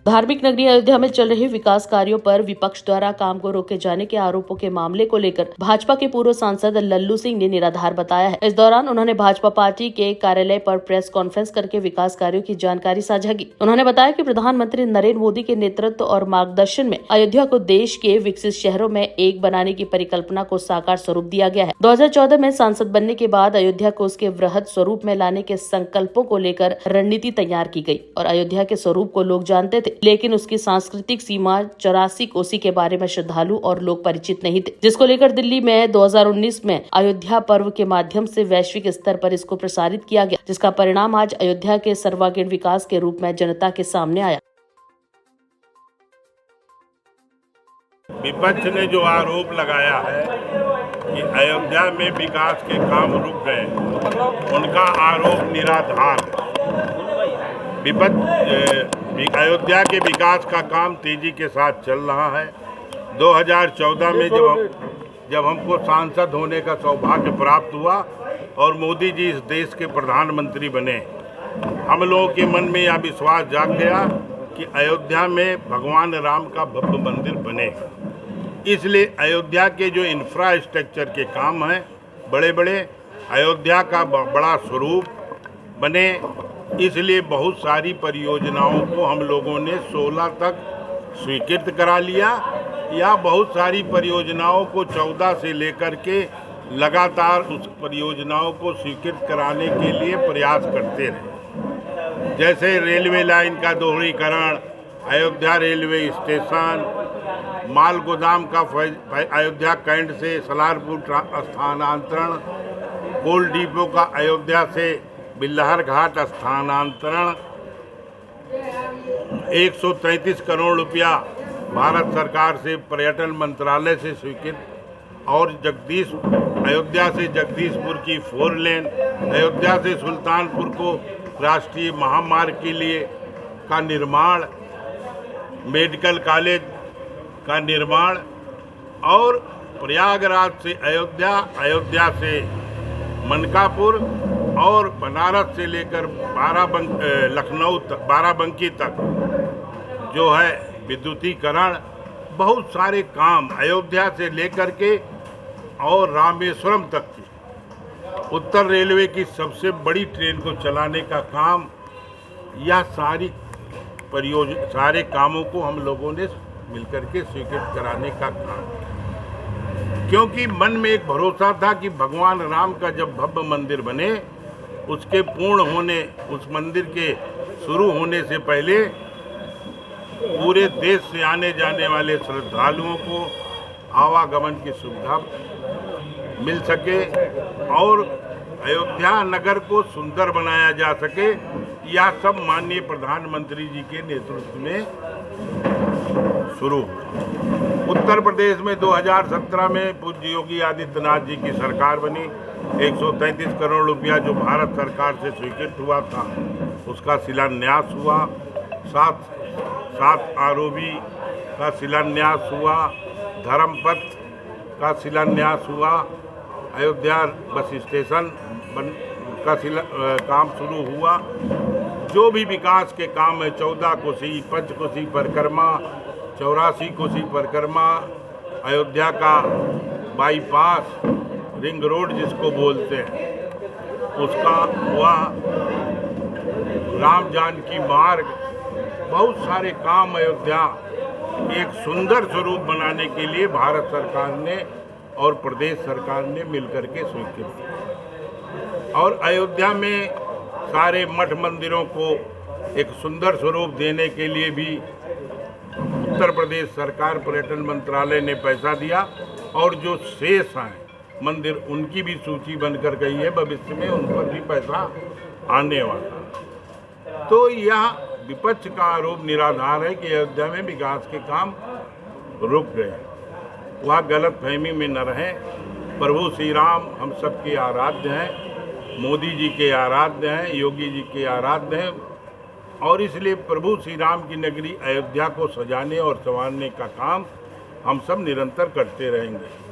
धार्मिक नगरी अयोध्या में चल रहे विकास कार्यों पर विपक्ष द्वारा काम को रोके जाने के आरोपों के मामले को लेकर भाजपा के पूर्व सांसद लल्लू सिंह ने निराधार बताया है। इस दौरान उन्होंने भाजपा पार्टी के कार्यालय पर प्रेस कॉन्फ्रेंस करके विकास कार्यों की जानकारी साझा की। उन्होंने बताया कि प्रधानमंत्री नरेंद्र मोदी के नेतृत्व और मार्गदर्शन में अयोध्या को देश के विकसित शहरों में एक बनाने की परिकल्पना को साकार स्वरूप दिया गया है। 2014 में सांसद बनने के बाद अयोध्या को उसके वृहद स्वरूप में लाने के संकल्पों को लेकर रणनीति तैयार की गई और अयोध्या के स्वरूप को लोग जानते थे, लेकिन उसकी सांस्कृतिक सीमा 84 कोसी के बारे में श्रद्धालु और लोग परिचित नहीं थे, जिसको लेकर दिल्ली में 2019 में अयोध्या पर्व के माध्यम से वैश्विक स्तर पर इसको प्रसारित किया गया, जिसका परिणाम आज अयोध्या के सर्वांगीण विकास के रूप में जनता के सामने आया। विपक्ष ने जो आरोप लगाया है कि अयोध्या में विकास के काम रुक गए, उनका आरोप निराधार है। विपक्ष अयोध्या के विकास का काम तेजी के साथ चल रहा है। 2014 में जब हमको सांसद होने का सौभाग्य प्राप्त हुआ और मोदी जी इस देश के प्रधानमंत्री बने, हम लोगों के मन में यह विश्वास जाग गया कि अयोध्या में भगवान राम का भव्य मंदिर बनेगा। इसलिए अयोध्या के जो इंफ्रास्ट्रक्चर के काम हैं, बड़े बड़े अयोध्या का बड़ा स्वरूप बने, इसलिए बहुत सारी परियोजनाओं को हम लोगों ने 16 तक स्वीकृत करा लिया या बहुत सारी परियोजनाओं को 14 से लेकर के लगातार उस परियोजनाओं को स्वीकृत कराने के लिए प्रयास करते रहे। जैसे रेलवे लाइन का दोहरीकरण, अयोध्या रेलवे स्टेशन, माल गोदाम का अयोध्या कैंट से सलारपुर स्थानांतरण, कोल डिपो का अयोध्या से बिल्लहर घाट स्थानांतरण, 133 करोड़ रुपया भारत सरकार से पर्यटन मंत्रालय से स्वीकृत, और अयोध्या से जगदीशपुर की 4 लेन, अयोध्या से सुल्तानपुर को राष्ट्रीय महामार्ग के लिए का निर्माण, मेडिकल कॉलेज का निर्माण, और प्रयागराज से अयोध्या से मनकापुर और बनारस से लेकर लखनऊ तक, बाराबंकी तक जो है विद्युतीकरण, बहुत सारे काम अयोध्या से लेकर के और रामेश्वरम तक की उत्तर रेलवे की सबसे बड़ी ट्रेन को चलाने का काम, यह सारे कामों को हम लोगों ने मिलकर के स्वीकृत कराने का काम, क्योंकि मन में एक भरोसा था कि भगवान राम का जब भव्य मंदिर बने, उसके पूर्ण होने, उस मंदिर के शुरू होने से पहले पूरे देश से आने जाने वाले श्रद्धालुओं को आवागमन की सुविधा मिल सके और अयोध्या नगर को सुंदर बनाया जा सके। यह सब माननीय प्रधानमंत्री जी के नेतृत्व में शुरू हुआ। उत्तर प्रदेश में 2017 में पूज्य योगी आदित्यनाथ जी की सरकार बनी। 133 करोड़ रुपया जो भारत सरकार से स्वीकृत हुआ था, उसका शिलान्यास हुआ। 7 आरओबी का शिलान्यास हुआ, धर्मपथ का शिलान्यास हुआ, अयोध्या बस स्टेशन का काम शुरू हुआ। जो भी विकास के काम है, 14 कोसी, पंचकोसी परिक्रमा, 84 कोसी परिक्रमा, अयोध्या का बाईपास, रिंग रोड जिसको बोलते हैं, उसका हुआ, राम जानकी मार्ग, बहुत सारे काम अयोध्या एक सुंदर स्वरूप बनाने के लिए भारत सरकार ने और प्रदेश सरकार ने मिलकर के स्वीकृत किया। और अयोध्या में सारे मठ मंदिरों को एक सुंदर स्वरूप देने के लिए भी उत्तर प्रदेश सरकार पर्यटन मंत्रालय ने पैसा दिया, और जो शेष हैं मंदिर, उनकी भी सूची बनकर गई है, भविष्य में उन पर भी पैसा आने वाला। तो यह विपक्ष का आरोप निराधार है कि अयोध्या में विकास के काम रुक गए। वह गलतफहमी में न रहे। प्रभु श्री राम हम सबके आराध्य हैं, मोदी जी के आराध्य हैं, योगी जी के आराध्य हैं, और इसलिए प्रभु श्री राम की नगरी अयोध्या को सजाने और संवारने का काम हम सब निरंतर करते रहेंगे।